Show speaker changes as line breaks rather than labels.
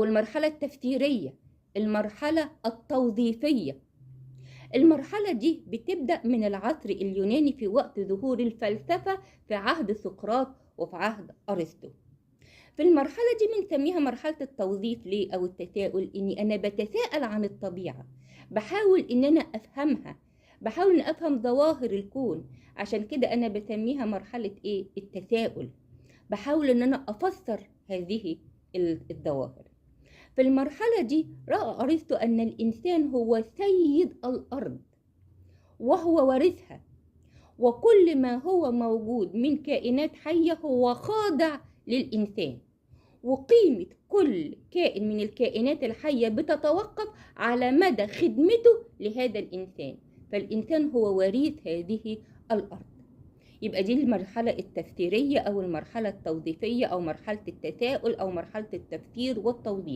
والمرحلة التفسيرية، المرحلة التوظيفية. المرحلة دي بتبدأ من العصر اليوناني في وقت ظهور الفلسفة في عهد سقراط وفي عهد أرسطو. في المرحلة دي بنسميها مرحلة التوظيف. ليه؟ أو التساؤل، إني أنا بتساءل عن الطبيعة، بحاول إن أنا أفهمها، بحاول إن أفهم ظواهر الكون. عشان كده أنا بسميها مرحلة إيه؟ التساؤل. بحاول إن أنا أفسر هذه الظواهر. في المرحلة دي رأى أرسطو أن الإنسان هو سيد الأرض وهو وارثها، وكل ما هو موجود من كائنات حية هو خاضع للإنسان، وقيمة كل كائن من الكائنات الحية بتتوقف على مدى خدمته لهذا الإنسان، فالإنسان هو وريث هذه الأرض. يبقى دي المرحلة التفسيرية أو المرحلة التوظيفية أو مرحلة التساؤل أو مرحلة التفسير والتوظيف.